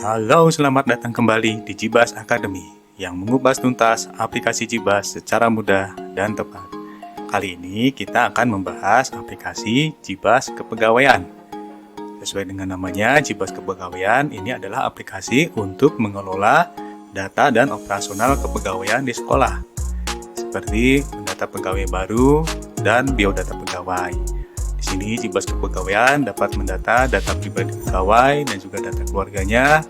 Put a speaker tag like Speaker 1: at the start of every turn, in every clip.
Speaker 1: Halo, selamat datang kembali di Jibas Academy yang mengupas tuntas aplikasi Jibas secara mudah dan tepat. Kali ini kita akan membahas aplikasi Jibas Kepegawaian. Sesuai dengan namanya, Jibas Kepegawaian ini adalah aplikasi untuk mengelola data dan operasional kepegawaian di sekolah, seperti mendata pegawai baru dan biodata pegawai. Di sini Jibas Kepegawaian dapat mendata data pribadi pegawai dan juga data keluarganya,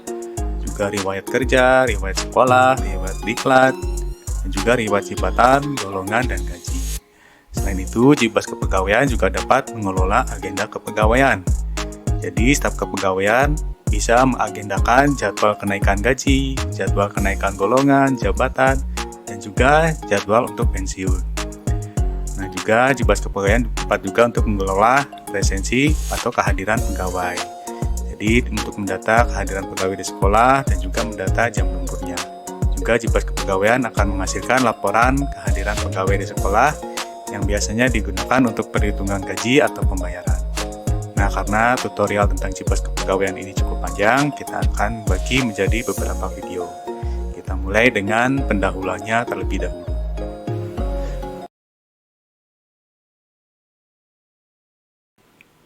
Speaker 1: juga riwayat kerja, riwayat sekolah, riwayat diklat, dan juga riwayat jabatan, golongan, dan gaji. Selain itu, Jibas Kepegawaian juga dapat mengelola agenda kepegawaian. Jadi, staf kepegawaian bisa mengagendakan jadwal kenaikan gaji, jadwal kenaikan golongan, jabatan, dan juga jadwal untuk pensiun. Nah, juga Jibas Kepegawaian dapat juga untuk mengelola presensi atau kehadiran pegawai. Jadi, untuk mendata kehadiran pegawai di sekolah dan juga mendata jam lemburnya. Juga Jibas Kepegawaian akan menghasilkan laporan kehadiran pegawai di sekolah yang biasanya digunakan untuk perhitungan gaji atau pembayaran. Nah, karena tutorial tentang Jibas Kepegawaian ini cukup panjang, kita akan bagi menjadi beberapa video. Kita mulai dengan pendahuluannya terlebih dahulu.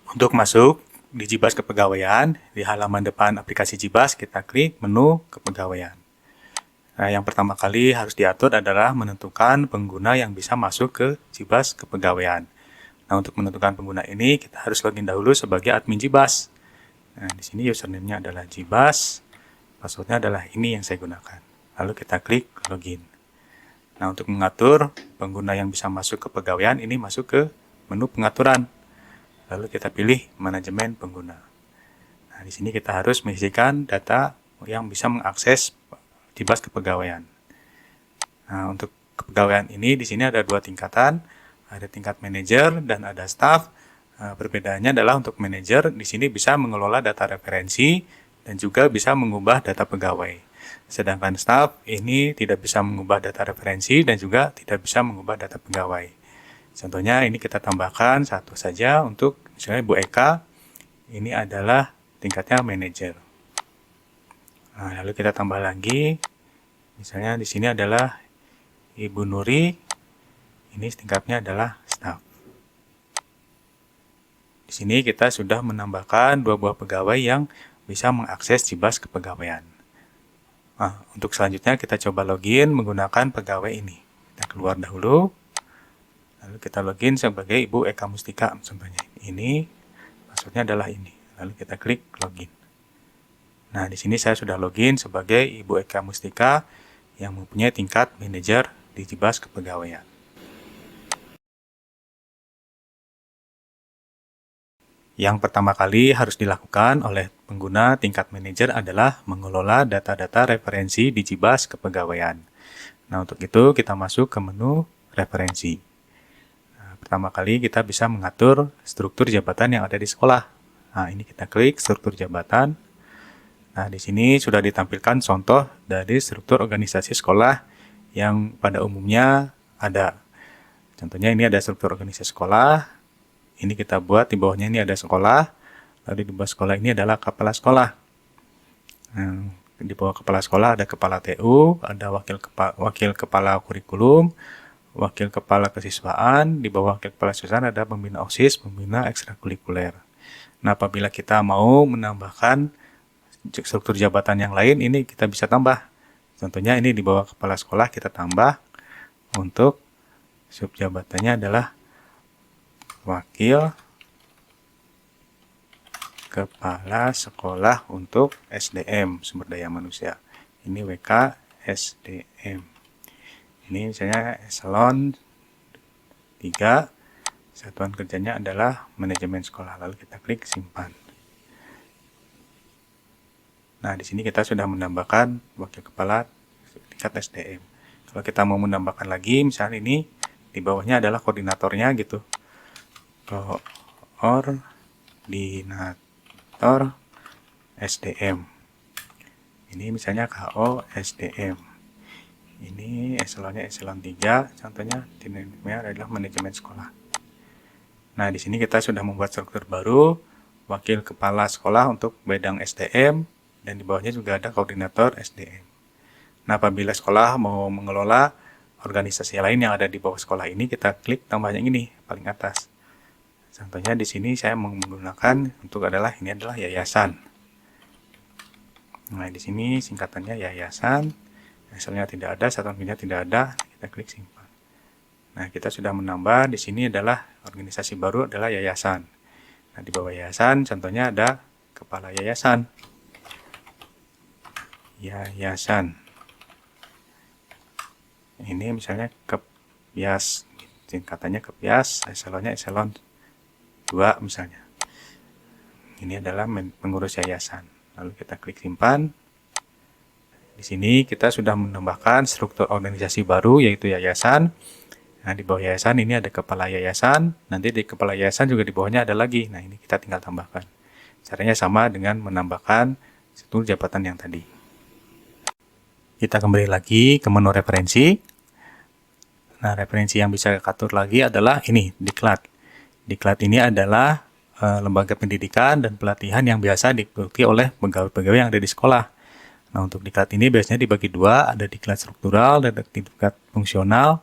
Speaker 1: Untuk masuk di Jibas Kepegawaian, di halaman depan aplikasi Jibas, kita klik menu Kepegawaian. Nah, yang pertama kali harus diatur adalah menentukan pengguna yang bisa masuk ke Jibas Kepegawaian. Nah, untuk menentukan pengguna ini, kita harus login dahulu sebagai admin Jibas. Nah, di sini username-nya adalah Jibas, password-nya adalah ini yang saya gunakan. Lalu kita klik login. Nah, untuk mengatur pengguna yang bisa masuk ke kepegawaian, ini masuk ke menu pengaturan. Lalu kita pilih manajemen pengguna. Nah, di sini kita harus mengisikan data yang bisa mengakses Jibas Kepegawaian. Nah, untuk kepegawaian ini di sini ada dua tingkatan, ada tingkat manajer dan ada staff. Perbedaannya adalah untuk manajer di sini bisa mengelola data referensi dan juga bisa mengubah data pegawai. Sedangkan staff ini tidak bisa mengubah data referensi dan juga tidak bisa mengubah data pegawai. Contohnya ini kita tambahkan satu saja untuk misalnya Bu Eka, ini adalah tingkatnya manajer. Nah, lalu kita tambah lagi, misalnya di sini adalah Ibu Nuri, ini tingkatnya adalah staff. Di sini kita sudah menambahkan dua buah pegawai yang bisa mengakses Jibas Kepegawaian. Nah, untuk selanjutnya kita coba login menggunakan pegawai ini. Kita keluar dahulu. Lalu kita login sebagai Ibu Eka Mustika, contohnya ini, passwordnya adalah ini. Lalu kita klik login. Nah, di sini saya sudah login sebagai Ibu Eka Mustika yang mempunyai tingkat manajer di Jibas Kepegawaian. Yang pertama kali harus dilakukan oleh pengguna tingkat manajer adalah mengelola data-data referensi di Jibas Kepegawaian. Nah, untuk itu kita masuk ke menu referensi. Pertama kali kita bisa mengatur struktur jabatan yang ada di sekolah. Nah, ini kita klik struktur jabatan. Nah, di sini sudah ditampilkan contoh dari struktur organisasi sekolah yang pada umumnya ada. Contohnya ini ada struktur organisasi sekolah. Ini kita buat di bawahnya ini ada sekolah. Lalu di bawah sekolah ini adalah kepala sekolah. Nah, di bawah kepala sekolah ada kepala TU, ada wakil kepala kurikulum, wakil kepala kesiswaan, di bawah wakil kepala kesiswaan ada pembina OSIS, pembina ekstrakurikuler. Nah, apabila kita mau menambahkan struktur jabatan yang lain, ini kita bisa tambah. Contohnya ini di bawah kepala sekolah kita tambah untuk subjabatannya adalah wakil kepala sekolah untuk SDM, sumber daya manusia. Ini WK SDM. Ini misalnya eselon 3, satuan kerjanya adalah manajemen sekolah. Lalu kita klik simpan. Nah, di sini kita sudah menambahkan wakil kepala tingkat SDM. Kalau kita mau menambahkan lagi, misalnya ini di bawahnya adalah koordinatornya gitu. Koordinator SDM. Ini misalnya KO SDM. Ini eselonnya eselon 3, contohnya dinamiknya adalah manajemen sekolah. Nah, di sini kita sudah membuat struktur baru, wakil kepala sekolah untuk bidang SDM, dan di bawahnya juga ada koordinator SDM. Nah, apabila sekolah mau mengelola organisasi lain yang ada di bawah sekolah ini, kita klik tambah yang ini paling atas. Contohnya di sini saya menggunakan ini adalah yayasan. Nah, di sini singkatannya yayasan. Misalnya tidak ada, satuan kerja tidak ada, kita klik simpan. Nah, kita sudah menambah, di sini adalah organisasi baru adalah yayasan. Nah, di bawah yayasan contohnya ada kepala yayasan. Yayasan. Ini misalnya Kepyas, singkatannya Kepyas, eselonnya eselon 2 misalnya. Ini adalah pengurus yayasan. Lalu kita klik simpan. Di sini kita sudah menambahkan struktur organisasi baru yaitu yayasan. Nah, di bawah yayasan ini ada kepala yayasan. Nanti di kepala yayasan juga di bawahnya ada lagi. Nah, ini kita tinggal tambahkan. Caranya sama dengan menambahkan struktur jabatan yang tadi. Kita kembali lagi ke menu referensi. Nah, referensi yang bisa kita atur lagi adalah ini, Diklat. Diklat ini adalah lembaga pendidikan dan pelatihan yang biasa diikuti oleh pegawai-pegawai yang ada di sekolah. Nah, untuk diklat ini biasanya dibagi dua, ada diklat struktural dan diklat fungsional.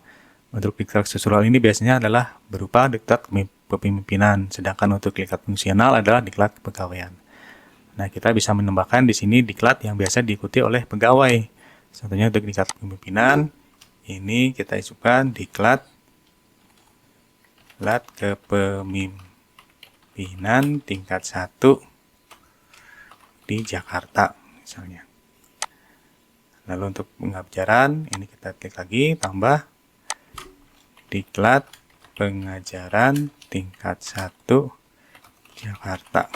Speaker 1: Untuk diklat struktural ini biasanya adalah berupa diklat kepemimpinan, sedangkan untuk diklat fungsional adalah diklat kepegawaian. Nah, kita bisa menambahkan di sini diklat yang biasa diikuti oleh pegawai. Contohnya untuk diklat kepemimpinan, ini kita isukan diklat kepemimpinan tingkat 1 di Jakarta misalnya. Lalu untuk pengajaran, ini kita klik lagi, tambah diklat pengajaran tingkat 1 Jakarta.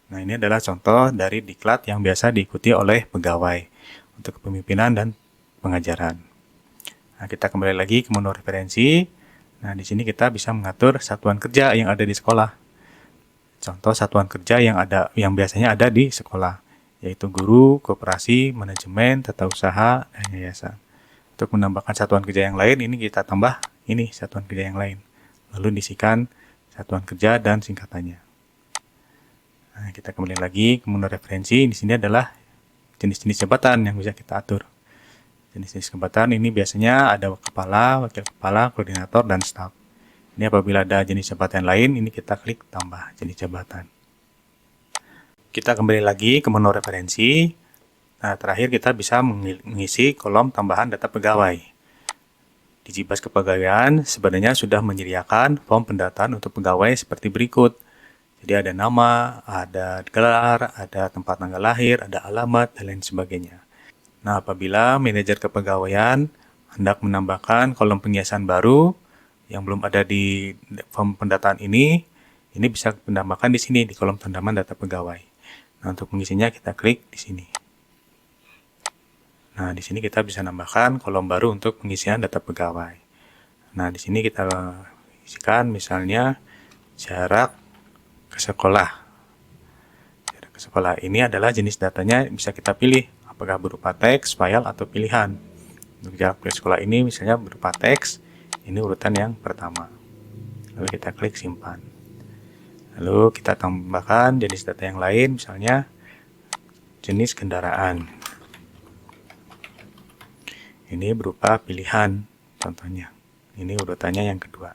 Speaker 1: Nah, ini adalah contoh dari diklat yang biasa diikuti oleh pegawai untuk kepemimpinan dan pengajaran. Nah, kita kembali lagi ke menu referensi. Nah, di sini kita bisa mengatur satuan kerja yang ada di sekolah. Contoh satuan kerja yang biasanya ada di sekolah, yaitu guru, koperasi, manajemen, tata usaha, dan yayasan. Untuk menambahkan satuan kerja yang lain, ini kita tambah ini satuan kerja yang lain. Lalu diisikan satuan kerja dan singkatannya. Nah, kita kembali lagi ke menu referensi. Di sini adalah jenis-jenis jabatan yang bisa kita atur. Jenis-jenis jabatan ini biasanya ada kepala, wakil kepala, koordinator, dan staf. Ini apabila ada jenis jabatan lain, ini kita klik tambah jenis jabatan. Kita kembali lagi ke menu referensi. Nah, terakhir kita bisa mengisi kolom tambahan data pegawai. Di Jibas Kepegawaian sebenarnya sudah menyediakan form pendataan untuk pegawai seperti berikut. Jadi ada nama, ada gelar, ada tempat tanggal lahir, ada alamat, dan lain sebagainya. Nah, apabila manajer kepegawaian hendak menambahkan kolom penghiasan baru yang belum ada di form pendataan ini bisa menambahkan di sini di kolom tambahan data pegawai. Nah, untuk mengisinya kita klik di sini. Nah, di sini kita bisa nambahkan kolom baru untuk pengisian data pegawai. Nah, di sini kita isikan misalnya jarak ke sekolah. Jarak ke sekolah ini adalah jenis datanya bisa kita pilih apakah berupa teks, file, atau pilihan. Untuk jarak ke sekolah ini misalnya berupa teks, ini urutan yang pertama. Lalu kita klik simpan. Lalu kita tambahkan jenis data yang lain, misalnya jenis kendaraan. Ini berupa pilihan, contohnya. Ini urutannya yang kedua.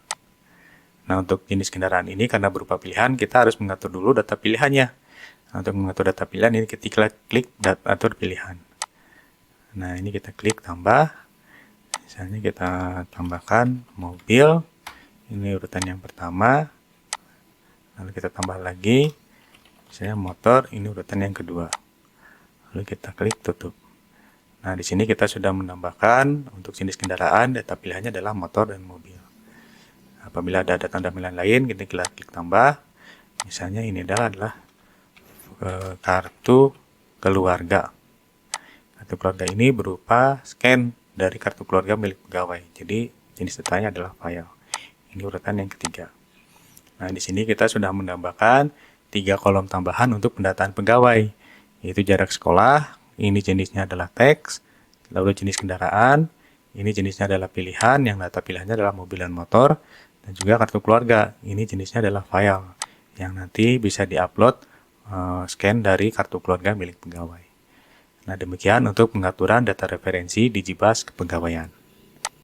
Speaker 1: Nah, untuk jenis kendaraan ini karena berupa pilihan, kita harus mengatur dulu data pilihannya. Nah, untuk mengatur data pilihan ini ketika klik atur pilihan. Nah, ini kita klik tambah. Misalnya kita tambahkan mobil. Ini urutan yang pertama. Lalu kita tambah lagi. Misalnya motor, ini urutan yang kedua. Lalu kita klik tutup. Nah, di sini kita sudah menambahkan untuk jenis kendaraan, data pilihannya adalah motor dan mobil. Apabila ada data pilihan lain, kita klik tambah. Misalnya ini adalah kartu keluarga. Kartu keluarga ini berupa scan dari kartu keluarga milik pegawai. Jadi jenis datanya adalah file. Ini urutan yang ketiga. Nah, di sini kita sudah menambahkan 3 kolom tambahan untuk pendataan pegawai, yaitu jarak sekolah. Ini jenisnya adalah teks, lalu jenis kendaraan, ini jenisnya adalah pilihan, yang data pilihannya adalah mobil dan motor, dan juga kartu keluarga, ini jenisnya adalah file, yang nanti bisa diupload scan dari kartu keluarga milik pegawai. Nah, demikian untuk pengaturan data referensi di JIBAS Kepegawaian.